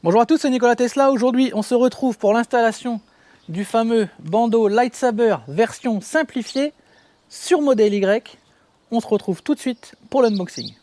Bonjour à tous, c'est Nicolas Tesla. Aujourd'hui, on se retrouve pour l'installation du fameux bandeau Lightsaber version simplifiée sur modèle Y. On se retrouve tout de suite pour l'unboxing.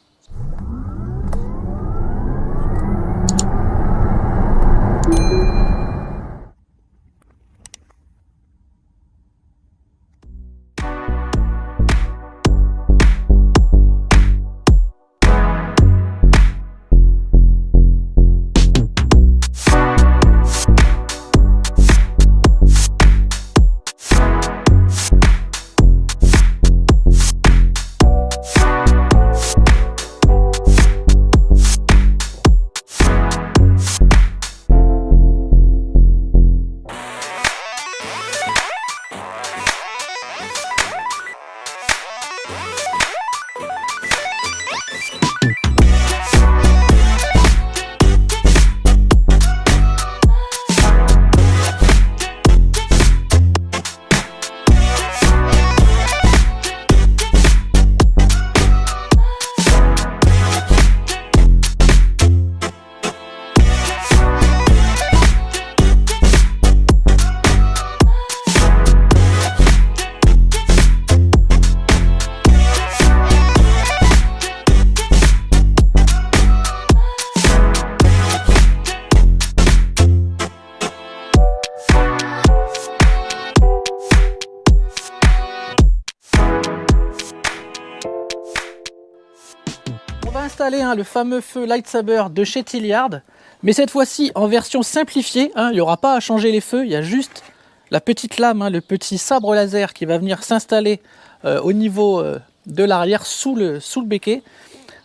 On va installer le fameux feu Lightsaber de chez Tilliard, mais cette fois-ci en version simplifiée. Il n'y aura pas à changer les feux, il y a juste la petite lame, le petit sabre laser qui va venir s'installer au niveau de l'arrière sous le becquet.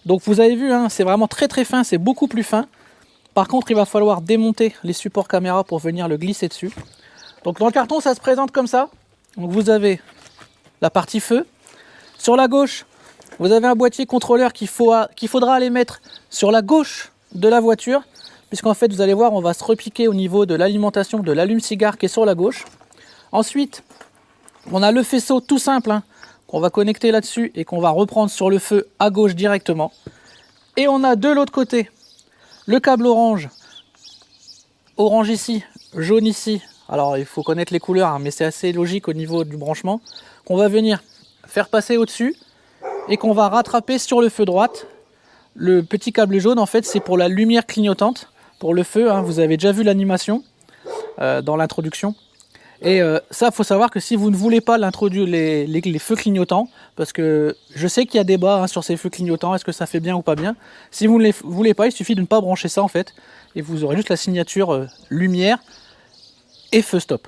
Donc vous avez vu, c'est vraiment très fin, c'est beaucoup plus fin. Par contre, il va falloir démonter les supports caméra pour venir le glisser dessus. Donc dans le carton, ça se présente comme ça. Donc vous avez la partie feu. Sur la gauche, vous avez un boîtier contrôleur qu'il faudra aller mettre sur la gauche de la voiture, puisqu'en fait, vous allez voir, on va se repiquer au niveau de l'alimentation de l'allume-cigare qui est sur la gauche. Ensuite, on a le faisceau tout simple qu'on va connecter là-dessus et qu'on va reprendre sur le feu à gauche directement. Et on a de l'autre côté le câble orange ici, jaune ici. Alors, il faut connaître les couleurs, mais c'est assez logique au niveau du branchement, qu'on va venir faire passer au-dessus et qu'on va rattraper sur le feu droite. Le petit câble jaune, en fait, c'est pour la lumière clignotante, pour le feu. Vous avez déjà vu l'animation dans l'introduction. Et ça, il faut savoir que si vous ne voulez pas l'introduire les feux clignotants, parce que je sais qu'il y a débat sur ces feux clignotants, est-ce que ça fait bien ou pas bien. Si vous ne les voulez pas, il suffit de ne pas brancher ça, en fait, et vous aurez juste la signature lumière et feu stop.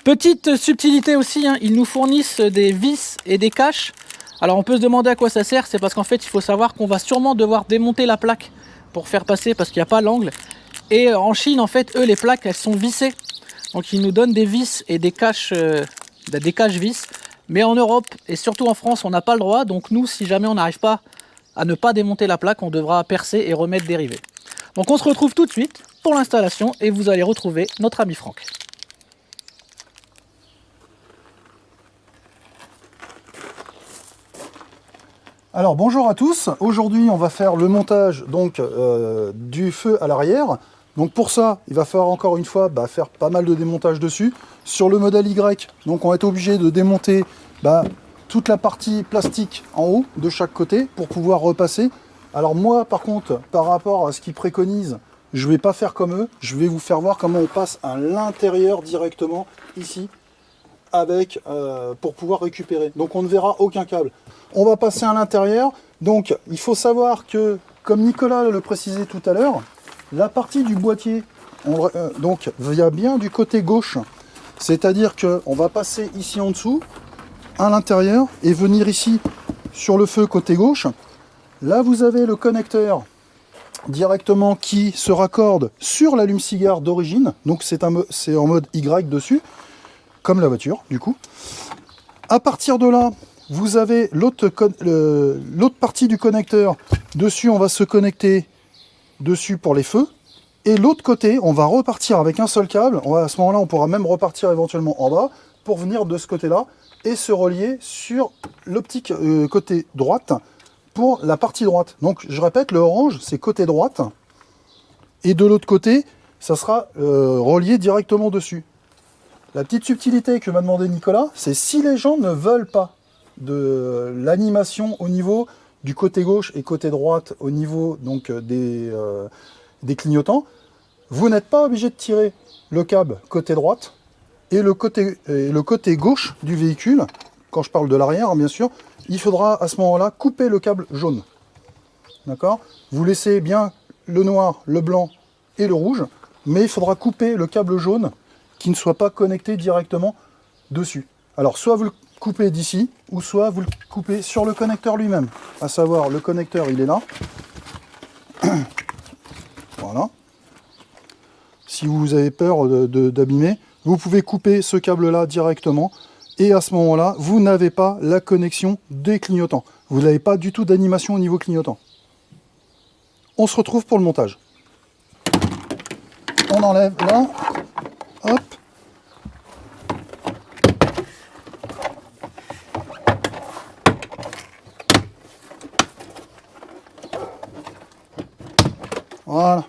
Petite subtilité aussi, ils nous fournissent des vis et des caches. Alors on peut se demander à quoi ça sert, c'est parce qu'en fait il faut savoir qu'on va sûrement devoir démonter la plaque pour faire passer, parce qu'il n'y a pas l'angle. Et en Chine, en fait, eux, les plaques, elles sont vissées. Donc ils nous donnent des vis et des caches vis. Mais en Europe et surtout en France, on n'a pas le droit. Donc nous, si jamais on n'arrive pas à ne pas démonter la plaque, on devra percer et remettre des rivets. Donc on se retrouve tout de suite pour l'installation et vous allez retrouver notre ami Franck. Alors bonjour à tous, aujourd'hui on va faire le montage donc du feu à l'arrière. Donc pour ça, il va falloir encore une fois faire pas mal de démontage dessus. Sur le modèle Y, donc on va être obligé de démonter toute la partie plastique en haut de chaque côté pour pouvoir repasser. Alors moi par contre, par rapport à ce qu'ils préconisent, je ne vais pas faire comme eux, je vais vous faire voir comment on passe à l'intérieur directement ici avec pour pouvoir récupérer. Donc on ne verra aucun câble. On va passer à l'intérieur. Donc il faut savoir que, comme Nicolas le précisait tout à l'heure, la partie du boîtier donc vient bien du côté gauche. C'est-à-dire qu'on va passer ici en dessous, à l'intérieur, et venir ici sur le feu côté gauche. Là vous avez le connecteur directement qui se raccorde sur l'allume-cigare d'origine. Donc c'est en mode Y dessus, comme la voiture du coup. À partir de là, vous avez l'autre partie du connecteur. Dessus, on va se connecter dessus pour les feux. Et l'autre côté, on va repartir avec un seul câble. À ce moment-là, on pourra même repartir éventuellement en bas pour venir de ce côté-là et se relier sur l'optique côté droite pour la partie droite. Donc, je répète, le orange, c'est côté droite. Et de l'autre côté, ça sera relié directement dessus. La petite subtilité que m'a demandé Nicolas, c'est si les gens ne veulent pas de l'animation au niveau du côté gauche et côté droite, au niveau donc des clignotants, vous n'êtes pas obligé de tirer le câble côté droite et le côté gauche du véhicule. Quand je parle de l'arrière, bien sûr, il faudra à ce moment-là couper le câble jaune. D'accord? Vous laissez bien le noir, le blanc et le rouge, mais il faudra couper le câble jaune qui ne soit pas connecté directement dessus. Alors, soit vous le coupez d'ici, ou soit vous le coupez sur le connecteur lui-même. À savoir, le connecteur, il est là. Voilà. Si vous avez peur d'abîmer, vous pouvez couper ce câble-là directement. Et à ce moment-là, vous n'avez pas la connexion des clignotants. Vous n'avez pas du tout d'animation au niveau clignotant. On se retrouve pour le montage. On enlève là. Hop. Voilà.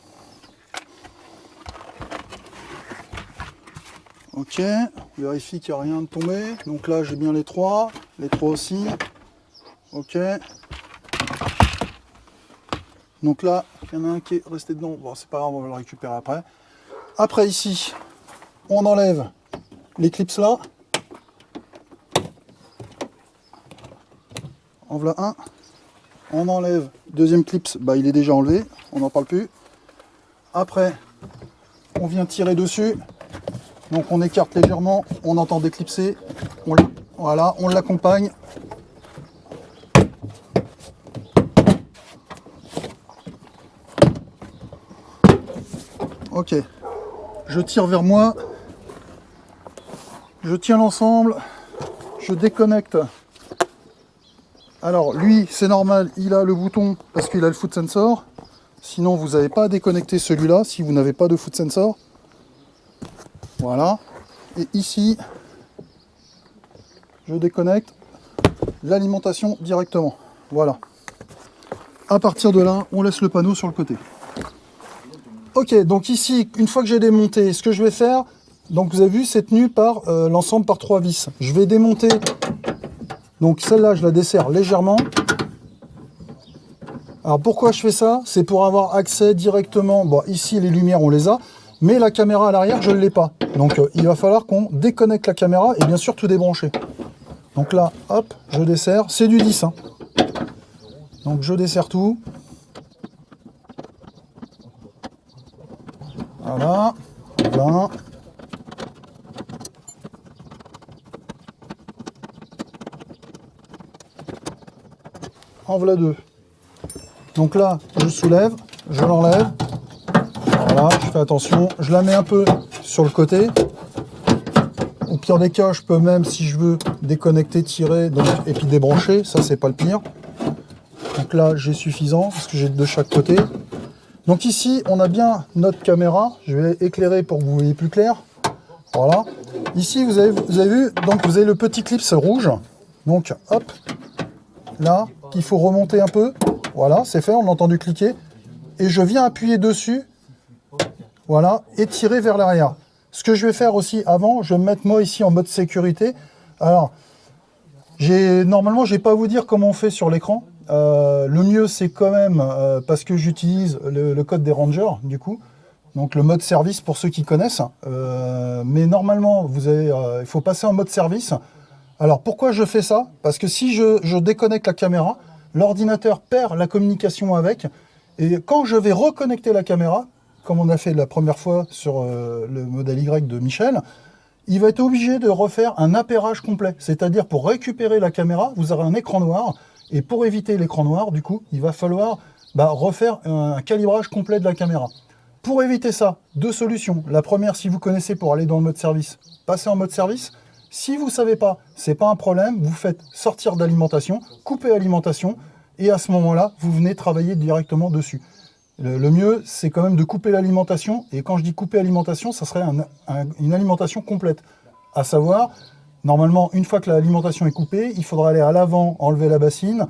Ok, on vérifie qu'il n'y a rien de tombé. Donc là, j'ai bien les trois aussi. Ok. Donc là, il y en a un qui est resté dedans. Bon, c'est pas grave, on va le récupérer après. Après, ici, on enlève les clips là. En voilà un. On enlève deuxième clips, bah, il est déjà enlevé, on n'en parle plus. Après, on vient tirer dessus. Donc on écarte légèrement, on entend déclipser. Voilà, on l'accompagne. Ok, je tire vers moi. Je tiens l'ensemble. Je déconnecte. Alors lui, c'est normal, il a le bouton parce qu'il a le foot sensor. Sinon, vous n'avez pas à déconnecter celui-là si vous n'avez pas de foot sensor. Voilà. Et ici, je déconnecte l'alimentation directement. Voilà. À partir de là, on laisse le panneau sur le côté. Ok, donc ici, une fois que j'ai démonté, ce que je vais faire, donc vous avez vu, c'est tenu par l'ensemble par 3 vis. Je vais démonter. Donc celle-là, je la desserre légèrement. Alors pourquoi je fais ça? C'est pour avoir accès directement. Bon, ici, les lumières, on les a. Mais la caméra à l'arrière, je ne l'ai pas. Donc il va falloir qu'on déconnecte la caméra et bien sûr tout débrancher. Donc là, hop, je desserre. C'est du 10. Hein. Donc je desserre tout. Voilà. Voilà. En voilà 2. Donc là, je soulève, je l'enlève. Voilà, je fais attention. Je la mets un peu sur le côté. Au pire des cas, je peux même, si je veux, déconnecter, tirer, donc, et puis débrancher. Ça, c'est pas le pire. Donc là, j'ai suffisant, parce que j'ai de chaque côté. Donc ici, on a bien notre caméra. Je vais éclairer pour que vous voyez plus clair. Voilà. Ici, vous avez vu, donc vous avez le petit clip rouge. Donc, hop, là, qu'il faut remonter un peu. Voilà, c'est fait, on a entendu cliquer. Et je viens appuyer dessus. Voilà, et tirer vers l'arrière. Ce que je vais faire aussi avant, je vais me mettre moi ici en mode sécurité. Alors, normalement, je ne vais pas vous dire comment on fait sur l'écran. Le mieux, c'est quand même, parce que j'utilise le code des Rangers, du coup. Donc le mode service pour ceux qui connaissent. Mais normalement, il faut passer en mode service. Alors pourquoi je fais ça? Parce que si je déconnecte la caméra, l'ordinateur perd la communication avec. Et quand je vais reconnecter la caméra, comme on a fait la première fois sur le modèle Y de Michel, il va être obligé de refaire un appairage complet. C'est-à-dire pour récupérer la caméra, vous aurez un écran noir. Et pour éviter l'écran noir, du coup, il va falloir refaire un calibrage complet de la caméra. Pour éviter ça, 2 solutions. La première, si vous connaissez pour aller dans le mode service, passez en mode service. Si vous ne savez pas, ce n'est pas un problème, vous faites sortir d'alimentation, couper alimentation, et à ce moment-là, vous venez travailler directement dessus. Le mieux, c'est quand même de couper l'alimentation, et quand je dis couper l'alimentation, ça serait une alimentation complète. À savoir, normalement, une fois que l'alimentation est coupée, il faudra aller à l'avant, enlever la bassine,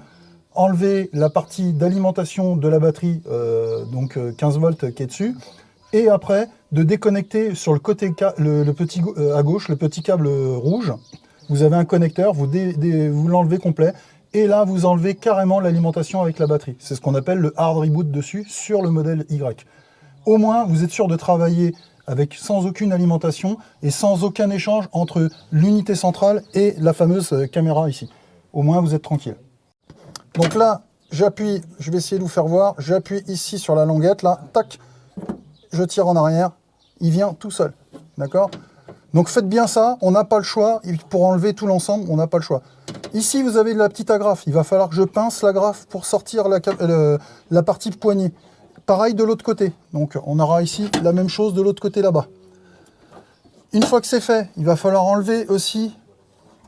enlever la partie d'alimentation de la batterie, donc 15 volts qui est dessus, et après de déconnecter sur le côté le petit à gauche, le petit câble rouge. Vous avez un connecteur, vous l'enlevez complet, et là vous enlevez carrément l'alimentation avec la batterie. C'est ce qu'on appelle le hard reboot dessus sur le modèle Y. Au moins vous êtes sûr de travailler avec sans aucune alimentation et sans aucun échange entre l'unité centrale et la fameuse caméra ici. Au moins vous êtes tranquille. Donc là, j'appuie, je vais essayer de vous faire voir, j'appuie ici sur la languette, là, tac, je tire en arrière, il vient tout seul, d'accord? Donc faites bien ça, on n'a pas le choix, pour enlever tout l'ensemble, on n'a pas le choix. Ici, vous avez de la petite agrafe, il va falloir que je pince l'agrafe pour sortir la partie poignée. Pareil de l'autre côté, donc on aura ici la même chose de l'autre côté là-bas. Une fois que c'est fait, il va falloir enlever aussi,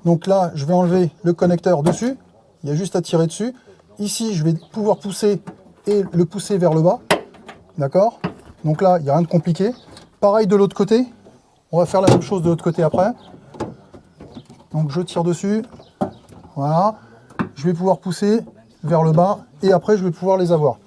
donc là, je vais enlever le connecteur dessus. Il y a juste à tirer dessus. Ici, je vais pouvoir pousser et le pousser vers le bas. D'accord? Donc là, il n'y a rien de compliqué. Pareil de l'autre côté. On va faire la même chose de l'autre côté après. Donc je tire dessus. Voilà. Je vais pouvoir pousser vers le bas et après, je vais pouvoir les avoir.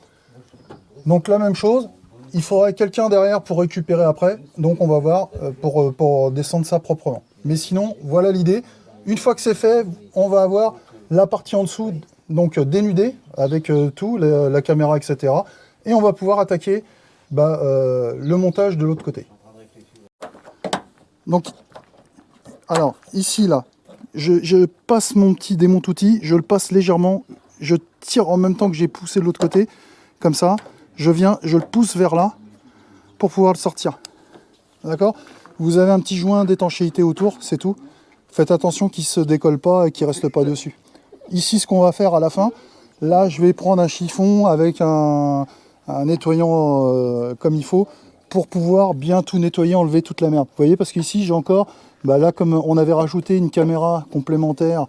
Donc la même chose. Il faudrait quelqu'un derrière pour récupérer après. Donc on va voir pour descendre ça proprement. Mais sinon, voilà l'idée. Une fois que c'est fait, on va avoir la partie en dessous, donc dénudée, avec tout, la caméra, etc. Et on va pouvoir attaquer le montage de l'autre côté. Donc, alors, ici, là, je passe mon petit démonte-outil, je le passe légèrement, je tire en même temps que j'ai poussé de l'autre côté, comme ça, je le pousse vers là, pour pouvoir le sortir. D'accord? Vous avez un petit joint d'étanchéité autour, c'est tout. Faites attention qu'il ne se décolle pas et qu'il ne reste pas dessus. Ici, ce qu'on va faire à la fin, là, je vais prendre un chiffon avec un nettoyant comme il faut pour pouvoir bien tout nettoyer, enlever toute la merde. Vous voyez, parce qu'ici, j'ai encore, là, comme on avait rajouté une caméra complémentaire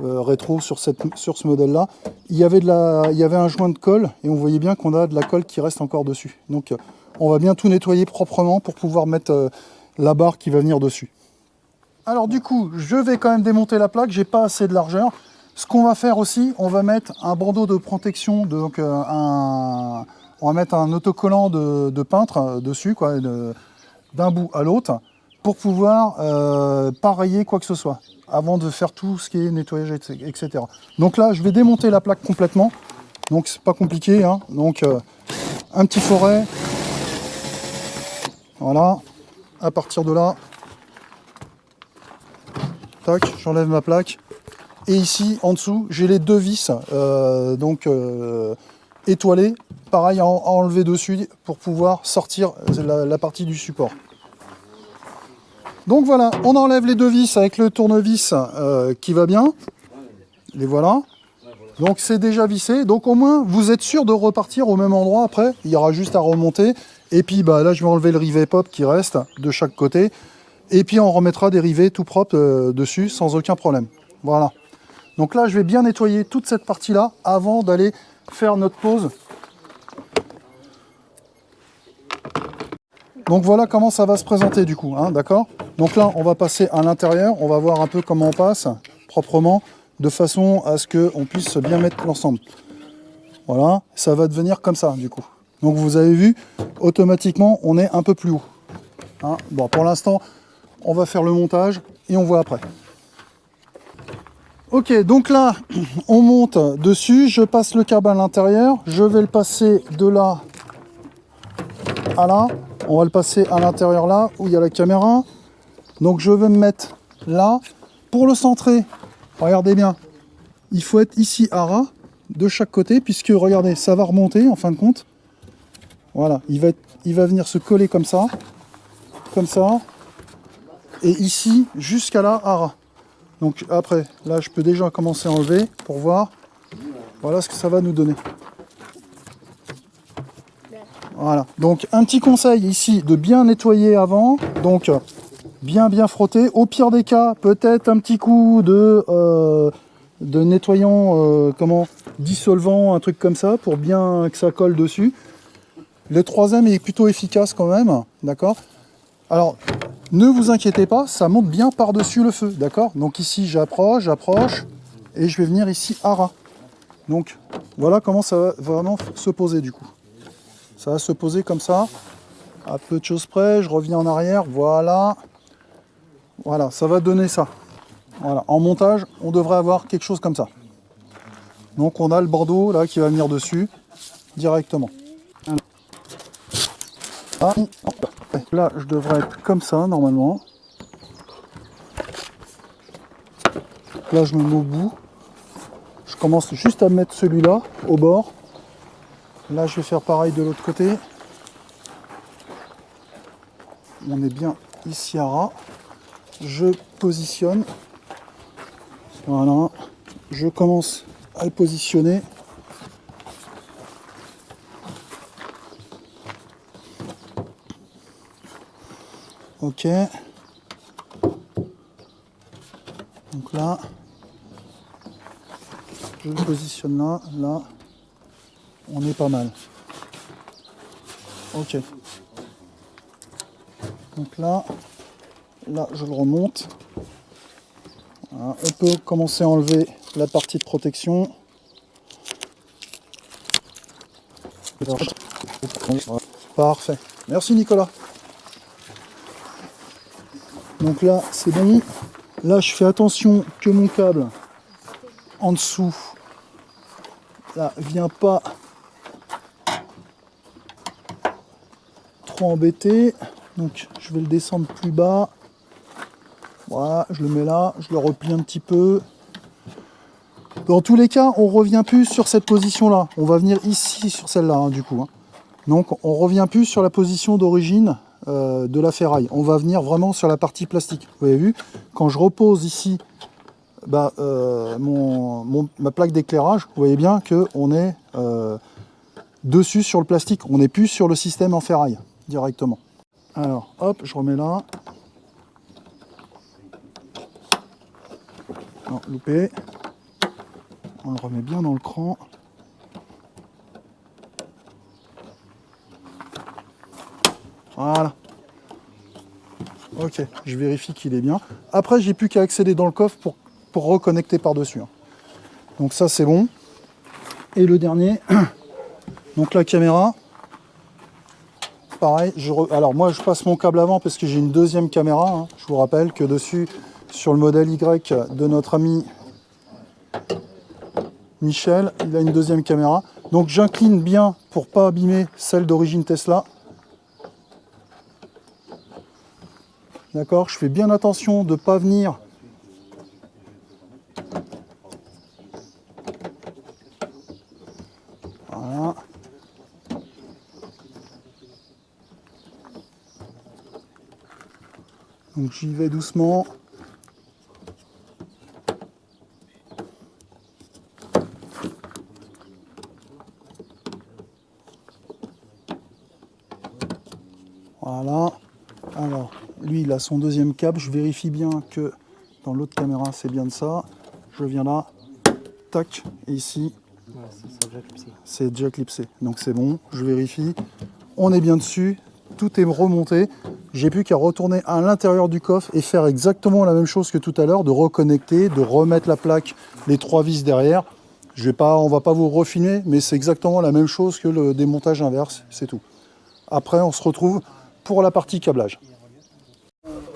rétro sur ce modèle-là, il y avait un joint de colle et on voyait bien qu'on a de la colle qui reste encore dessus. Donc, on va bien tout nettoyer proprement pour pouvoir mettre la barre qui va venir dessus. Alors du coup, je vais quand même démonter la plaque, j'ai pas assez de largeur. Ce qu'on va faire aussi, on va mettre un bandeau de protection, donc on va mettre un autocollant de peintre dessus, quoi, d'un bout à l'autre, pour pouvoir pas rayer quoi que ce soit, avant de faire tout ce qui est nettoyage, etc. Donc là, je vais démonter la plaque complètement, donc c'est pas compliqué, hein. Donc un petit foret, voilà, à partir de là, tac, j'enlève ma plaque. Et ici, en dessous, j'ai les deux vis étoilées. Pareil, à enlever dessus pour pouvoir sortir la partie du support. Donc voilà, on enlève les deux vis avec le tournevis qui va bien. Les voilà. Donc c'est déjà vissé. Donc au moins, vous êtes sûr de repartir au même endroit après. Il y aura juste à remonter. Et puis là, je vais enlever le rivet pop qui reste de chaque côté. Et puis on remettra des rivets tout propres dessus sans aucun problème. Voilà. Donc là, je vais bien nettoyer toute cette partie-là avant d'aller faire notre pause. Donc voilà comment ça va se présenter du coup, hein, d'accord? Donc là, on va passer à l'intérieur, on va voir un peu comment on passe proprement, de façon à ce qu'on puisse bien mettre l'ensemble. Voilà, ça va devenir comme ça du coup. Donc vous avez vu, automatiquement, on est un peu plus haut. Hein, bon, pour l'instant, on va faire le montage et on voit après. Ok, donc là, on monte dessus, je passe le câble à l'intérieur, je vais le passer de là à là, on va le passer à l'intérieur là, où il y a la caméra. Donc je vais me mettre là. Pour le centrer, regardez bien, il faut être ici à ras, de chaque côté, puisque regardez, ça va remonter en fin de compte. Voilà, il va venir se coller comme ça, et ici, jusqu'à là, à ras. Donc après, là je peux déjà commencer à enlever pour voir. Voilà ce que ça va nous donner. Voilà, donc un petit conseil ici de bien nettoyer avant, donc bien frotter. Au pire des cas, peut-être un petit coup de nettoyant, dissolvant, un truc comme ça, pour bien que ça colle dessus. Le troisième est plutôt efficace quand même, d'accord? Alors, ne vous inquiétez pas, ça monte bien par-dessus le feu, d'accord? Donc ici, j'approche, et je vais venir ici à ras. Donc voilà comment ça va vraiment se poser du coup. Ça va se poser comme ça, à peu de choses près, je reviens en arrière, voilà. Voilà, ça va donner ça. Voilà, en montage, on devrait avoir quelque chose comme ça. Donc on a le bordeaux là qui va venir dessus directement. Là, je devrais être comme ça normalement. Là, je me mets au bout. Je commence juste à mettre celui-là au bord. Là, je vais faire pareil de l'autre côté. On est bien ici à ras. Je positionne. Voilà. Je commence à le positionner. Ok. Donc là, je le positionne là, là. On est pas mal. Ok. Donc là, je le remonte. Voilà. On peut commencer à enlever la partie de protection. Parfait. Merci Nicolas. Donc là, c'est bon. Là, je fais attention que mon câble en dessous, là, vient pas trop embêter. Donc, je vais le descendre plus bas. Voilà, je le mets là, je le replie un petit peu. Dans tous les cas, on revient plus sur cette position-là. On va venir ici sur celle-là, hein, du coup. Hein. Donc, on revient plus sur la position d'origine de la ferraille. On va venir vraiment sur la partie plastique. Vous avez vu, quand je repose ici ma plaque d'éclairage, vous voyez bien qu'on est dessus sur le plastique. On n'est plus sur le système en ferraille directement. Alors, hop, je remets là. Non, loupé. On le remet bien dans le cran. Voilà. Ok, je vérifie qu'il est bien. Après, j'ai plus qu'à accéder dans le coffre pour reconnecter par-dessus. Donc ça, c'est bon. Et le dernier, donc la caméra. Pareil, alors moi, je passe mon câble avant parce que j'ai une deuxième caméra. Hein. Je vous rappelle que dessus, sur le modèle Y de notre ami Michel, il a une deuxième caméra. Donc j'incline bien pour pas abîmer celle d'origine Tesla. D'accord, je fais bien attention de ne pas venir voilà. Donc j'y vais doucement. Voilà. Alors, lui, il a son deuxième câble. Je vérifie bien que dans l'autre caméra, c'est bien de ça. Je viens là. Tac. Et ici, c'est déjà clipsé. Donc c'est bon. Je vérifie. On est bien dessus. Tout est remonté. J'ai plus qu'à retourner à l'intérieur du coffre et faire exactement la même chose que tout à l'heure, de reconnecter, de remettre la plaque, les 3 vis derrière. On va pas vous refilmer, mais c'est exactement la même chose que le démontage inverse, c'est tout. Après, on se retrouve pour la partie câblage.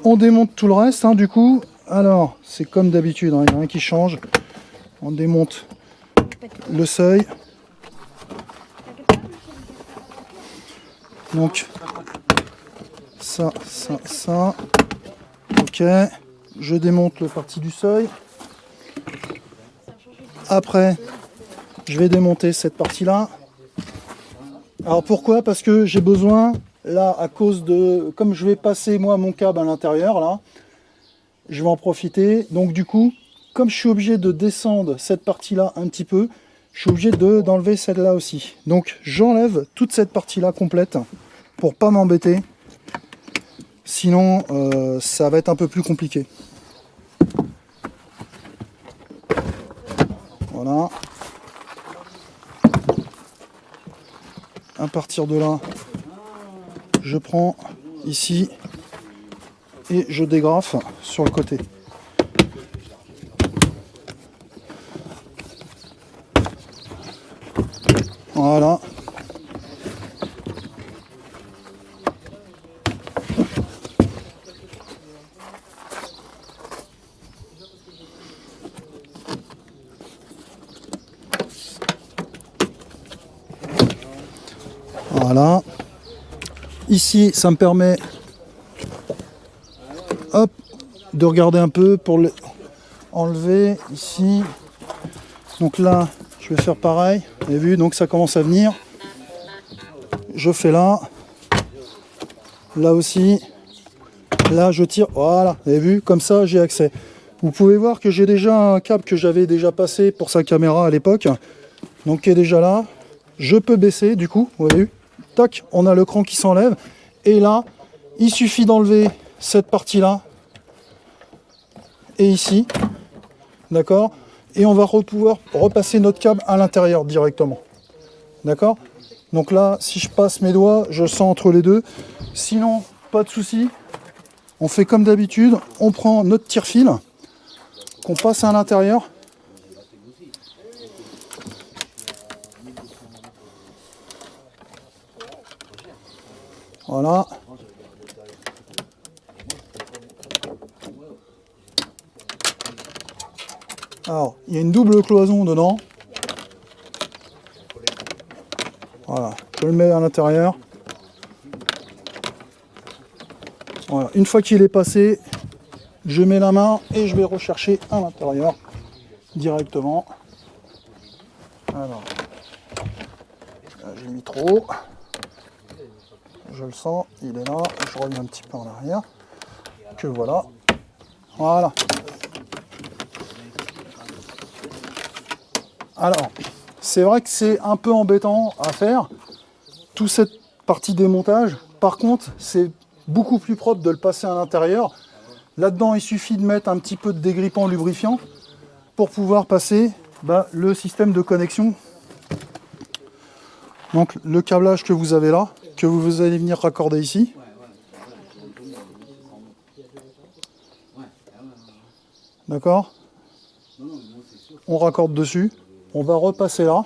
On démonte tout le reste, hein, du coup. Alors, c'est comme d'habitude, hein, il n'y a rien qui change. On démonte le seuil. Donc, ça. Ok. Je démonte le parti du seuil. Après, je vais démonter cette partie-là. Alors pourquoi? Parce que j'ai besoin, là, à cause de... Comme je vais passer, moi, mon câble à l'intérieur, là, je vais en profiter. Donc du coup, comme je suis obligé de descendre cette partie-là un petit peu, je suis obligé d'enlever celle-là aussi. Donc j'enlève toute cette partie-là complète pour pas m'embêter. Sinon, ça va être un peu plus compliqué. Voilà. À partir de là, je prends ici et je dégrafe sur le côté. Voilà. Voilà. Ici, ça me permet hop, de regarder un peu pour enlever ici. Donc là, je vais faire pareil. Vous avez vu, donc ça commence à venir. Je fais là. Là aussi. Là, je tire. Voilà. Vous avez vu, comme ça, j'ai accès. Vous pouvez voir que j'ai déjà un câble que j'avais déjà passé pour sa caméra à l'époque. Donc, qui est déjà là. Je peux baisser, du coup. Vous avez vu. Tac, on a le cran qui s'enlève. Et là, il suffit d'enlever cette partie-là. Et ici. D'accord ? Et on va pouvoir repasser notre câble à l'intérieur directement. D'accord ? Donc là, si je passe mes doigts, je sens entre les deux. Sinon, pas de souci. On fait comme d'habitude. On prend notre tire-fil qu'on passe à l'intérieur. Voilà. Alors, il y a une double cloison dedans. Voilà, je le mets à l'intérieur. Voilà, une fois qu'il est passé, je mets la main et je vais rechercher à l'intérieur directement. Alors, là, j'ai mis trop haut. Je le sens, il est là. Je reviens un petit peu en arrière. Que voilà. Voilà. Alors, c'est vrai que c'est un peu embêtant à faire, toute cette partie démontage. Par contre, c'est beaucoup plus propre de le passer à l'intérieur. Là-dedans, il suffit de mettre un petit peu de dégrippant lubrifiant pour pouvoir passer le système de connexion. Donc, le câblage que vous avez là, que vous allez venir raccorder ici. D'accord ? On raccorde dessus. On va repasser là,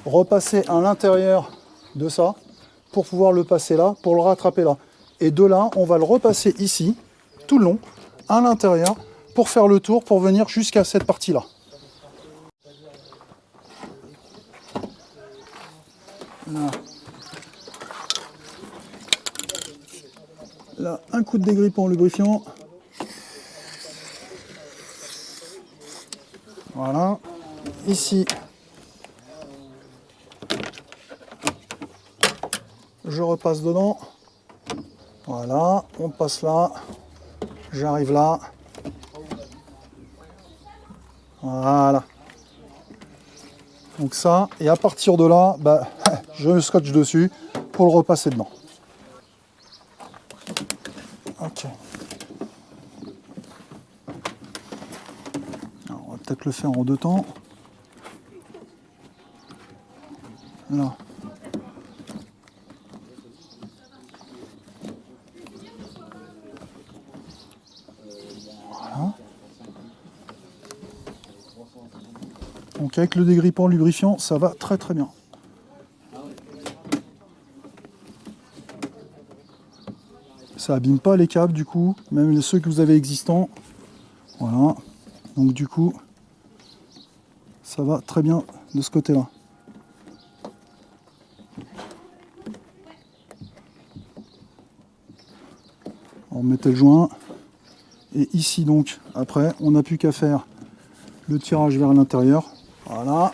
repasser à l'intérieur de ça, pour pouvoir le passer là, pour le rattraper là. Et de là, on va le repasser ici, tout le long, à l'intérieur, pour faire le tour, pour venir jusqu'à cette partie-là. Là. Là, un coup de dégrippant lubrifiant. Voilà. Ici, je repasse dedans. Voilà, on passe là. J'arrive là. Voilà. Donc ça, et à partir de là, je scotche dessus pour le repasser dedans. Ok. Alors, on va peut-être le faire en deux temps. Là. Voilà. Donc avec le dégrippant lubrifiant, ça va très très bien. Ça abîme pas les câbles du coup, même ceux que vous avez existants. Voilà. Donc du coup, ça va très bien de ce côté-là. On mettait le joint. Et ici donc, après, on n'a plus qu'à faire le tirage vers l'intérieur. Voilà.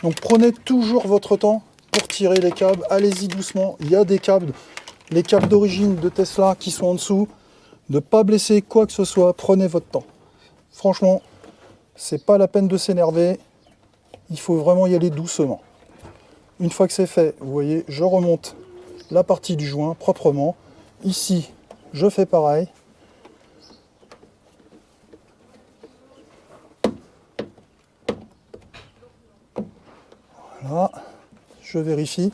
Donc prenez toujours votre temps pour tirer les câbles. Allez-y doucement. Il y a des câbles, les câbles d'origine de Tesla qui sont en dessous. Ne pas blesser quoi que ce soit. Prenez votre temps. Franchement, c'est pas la peine de s'énerver. Il faut vraiment y aller doucement. Une fois que c'est fait, vous voyez, je remonte la partie du joint proprement. Ici, je fais pareil. Voilà, je vérifie.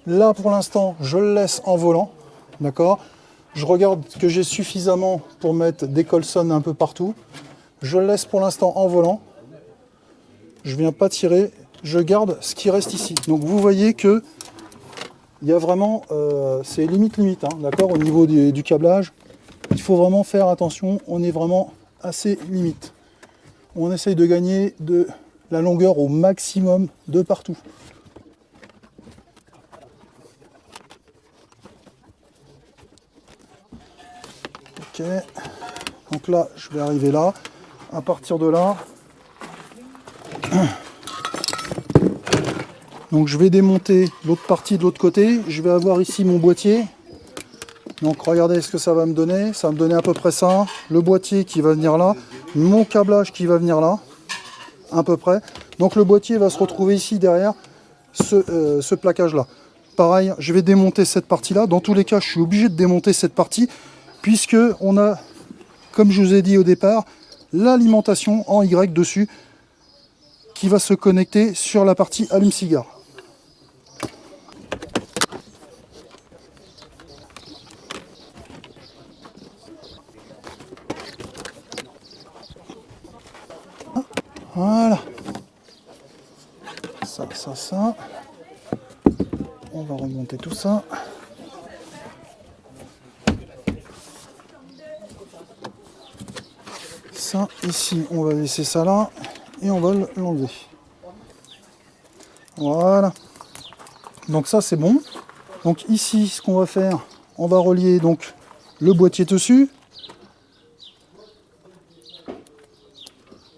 Là, pour l'instant, je le laisse en volant. D'accord ? Je regarde que j'ai suffisamment pour mettre des Colson un peu partout. Je le laisse pour l'instant en volant. Je viens pas tirer, je garde ce qui reste ici. Donc vous voyez que il y a vraiment, c'est limite, hein, d'accord, au niveau du câblage. Il faut vraiment faire attention, on est vraiment assez limite. On essaye de gagner de la longueur au maximum de partout. Ok, donc là, je vais arriver là. À partir de là, donc je vais démonter l'autre partie de l'autre côté. Je vais avoir ici mon boîtier. Donc regardez ce que ça va me donner. Ça va me donner à peu près ça. Le boîtier qui va venir là. Mon câblage qui va venir là. À peu près. Donc le boîtier va se retrouver ici derrière ce plaquage là. Pareil, je vais démonter cette partie là. Dans tous les cas, je suis obligé de démonter cette partie puisque on a, comme je vous ai dit au départ, l'alimentation en Y dessus qui va se connecter sur la partie allume-cigare. Voilà. Ça. On va remonter tout ça. Ça, ici, on va laisser ça là et on va l'enlever. Voilà. Donc ça, c'est bon. Donc ici, ce qu'on va faire, on va relier donc le boîtier dessus.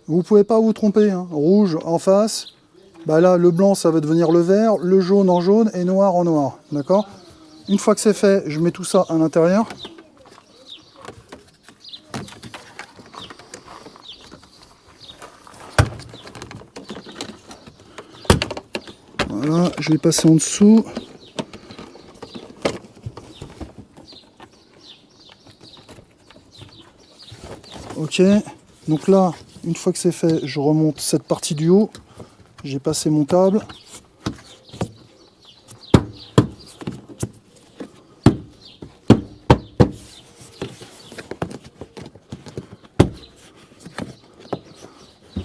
Vous pouvez pas vous tromper, hein. Rouge en face, bah là le blanc ça va devenir le vert, le jaune en jaune et noir en noir, d'accord? Une fois que c'est fait, je mets tout ça à l'intérieur. Voilà, je vais passer en dessous. Ok, donc là, une fois que c'est fait, je remonte cette partie du haut. J'ai passé mon câble.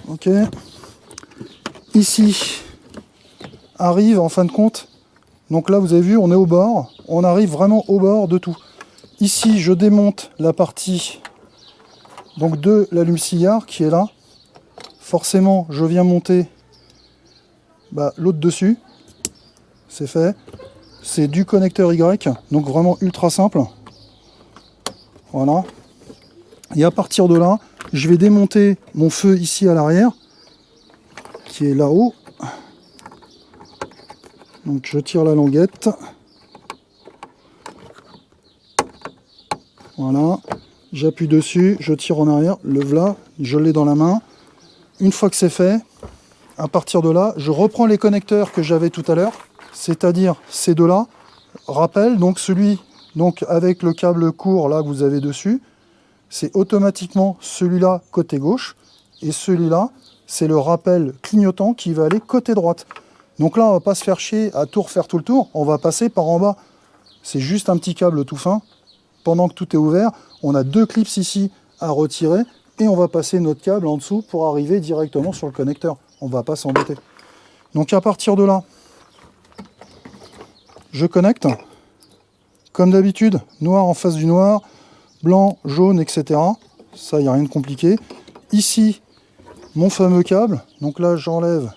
Ok. Ici, arrive en fin de compte. Donc là, vous avez vu, on est au bord. On arrive vraiment au bord de tout. Ici, je démonte la partie donc de l'allume-cigare qui est là. Forcément, je viens monter l'autre dessus. C'est fait. C'est du connecteur Y, donc vraiment ultra simple. Voilà. Et à partir de là, je vais démonter mon feu ici à l'arrière, qui est là-haut. Donc je tire la languette. Voilà. J'appuie dessus, je tire en arrière, le voilà, je l'ai dans la main. Une fois que c'est fait, à partir de là, je reprends les connecteurs que j'avais tout à l'heure, c'est-à-dire ces deux-là. Rappel, donc celui avec le câble court là que vous avez dessus, c'est automatiquement celui-là côté gauche, et celui-là, c'est le rappel clignotant qui va aller côté droite. Donc là, on va pas se faire chier à tout refaire tout le tour, on va passer par en bas. C'est juste un petit câble tout fin. Pendant que tout est ouvert, on a deux clips ici à retirer et on va passer notre câble en dessous pour arriver directement sur le connecteur. On ne va pas s'embêter. Donc à partir de là, je connecte. Comme d'habitude, noir en face du noir, blanc, jaune, etc. Ça, il n'y a rien de compliqué. Ici, mon fameux câble. Donc là, j'enlève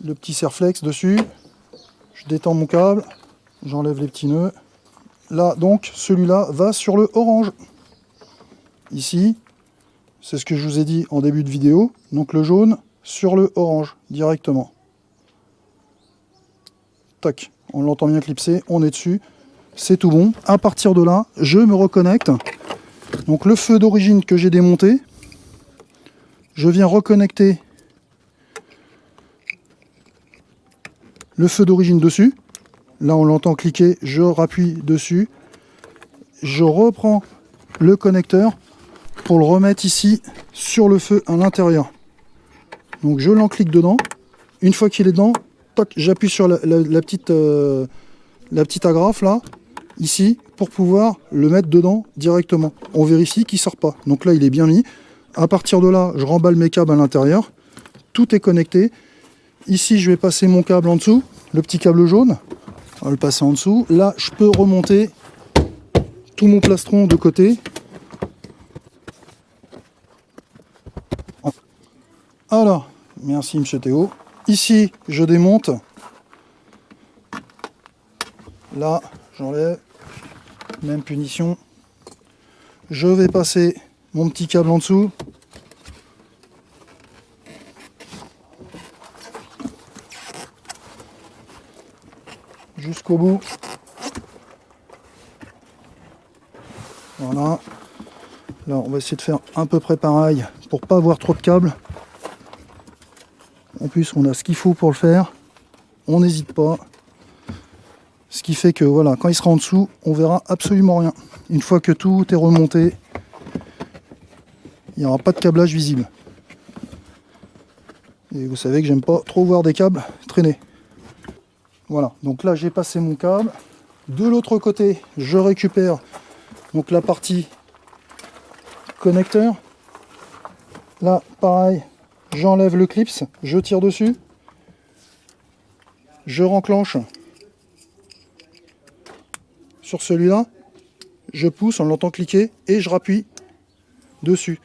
le petit serre-flex dessus. Je détends mon câble. J'enlève les petits nœuds. Là, donc, celui-là va sur le orange. Ici, c'est ce que je vous ai dit en début de vidéo. Donc le jaune sur le orange, directement. Tac, on l'entend bien clipser, on est dessus. C'est tout bon. À partir de là, je me reconnecte. Donc le feu d'origine que j'ai démonté, je viens reconnecter le feu d'origine dessus. Là, on l'entend cliquer, je rappuie dessus. Je reprends le connecteur pour le remettre ici sur le feu à l'intérieur. Donc, je l'enclique dedans. Une fois qu'il est dedans, j'appuie sur la petite agrafe là, ici, pour pouvoir le mettre dedans directement. On vérifie qu'il ne sort pas. Donc là, il est bien mis. À partir de là, je remballe mes câbles à l'intérieur. Tout est connecté. Ici, je vais passer mon câble en dessous, le petit câble jaune. On va le passer en dessous. Là, je peux remonter tout mon plastron de côté. Alors, merci monsieur Théo. Ici, je démonte. Là, j'enlève. Même punition. Je vais passer mon petit câble en dessous. Jusqu'au bout. Voilà. Là, on va essayer de faire à peu près pareil pour pas avoir trop de câbles. En plus, on a ce qu'il faut pour le faire. On n'hésite pas. Ce qui fait que voilà, quand il sera en dessous, on verra absolument rien. Une fois que tout est remonté, il n'y aura pas de câblage visible. Et vous savez que j'aime pas trop voir des câbles traîner. Voilà, donc là j'ai passé mon câble. De l'autre côté, je récupère donc la partie connecteur. Là, pareil, j'enlève le clips, je tire dessus. Je renclenche sur celui-là. Je pousse, on l'entend cliquer et je rappuie dessus.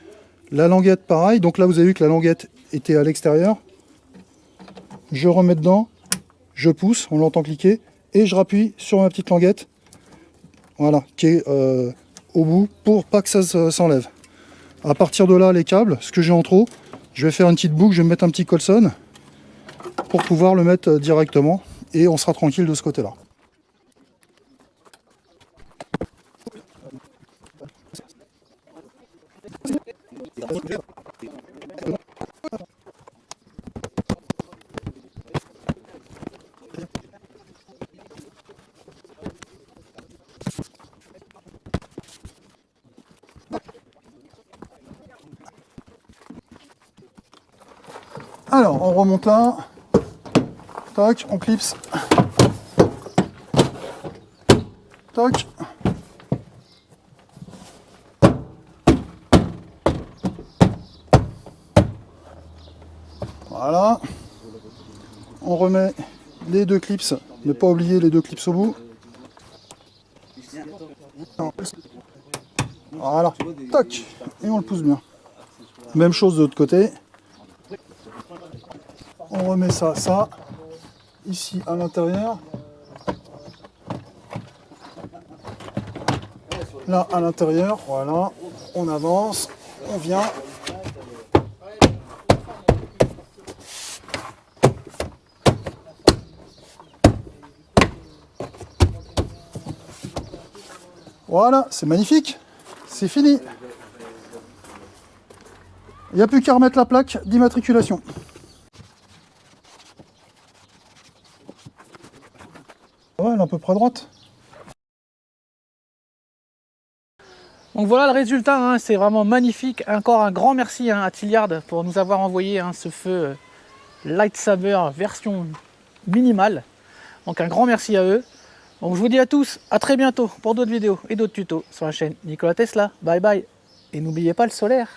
La languette, pareil. Donc là, vous avez vu que la languette était à l'extérieur. Je remets dedans. Je pousse, on l'entend cliquer, et je rappuie sur ma petite languette, voilà, qui est au bout, pour pas que ça s'enlève. À partir de là, les câbles, ce que j'ai en trop, je vais faire une petite boucle, je vais mettre un petit colson, pour pouvoir le mettre directement, et on sera tranquille de ce côté-là. Alors, on remonte là. Tac, on clipse. Tac. Voilà. On remet les deux clips. Ne pas oublier les deux clips au bout. Voilà. Tac. Et on le pousse bien. Même chose de l'autre côté. On remet ça, ici à l'intérieur. Là à l'intérieur, voilà. On avance, on vient. Voilà, c'est magnifique. C'est fini. Il n'y a plus qu'à remettre la plaque d'immatriculation. Ouais, elle est à peu près droite. Donc voilà le résultat, hein, c'est vraiment magnifique. Encore un grand merci à Tilliard pour nous avoir envoyé ce feu Lightsaber version minimale. Donc un grand merci à eux. Donc je vous dis à tous, à très bientôt pour d'autres vidéos et d'autres tutos sur la chaîne Nikola Tesla. Bye bye. Et n'oubliez pas le solaire.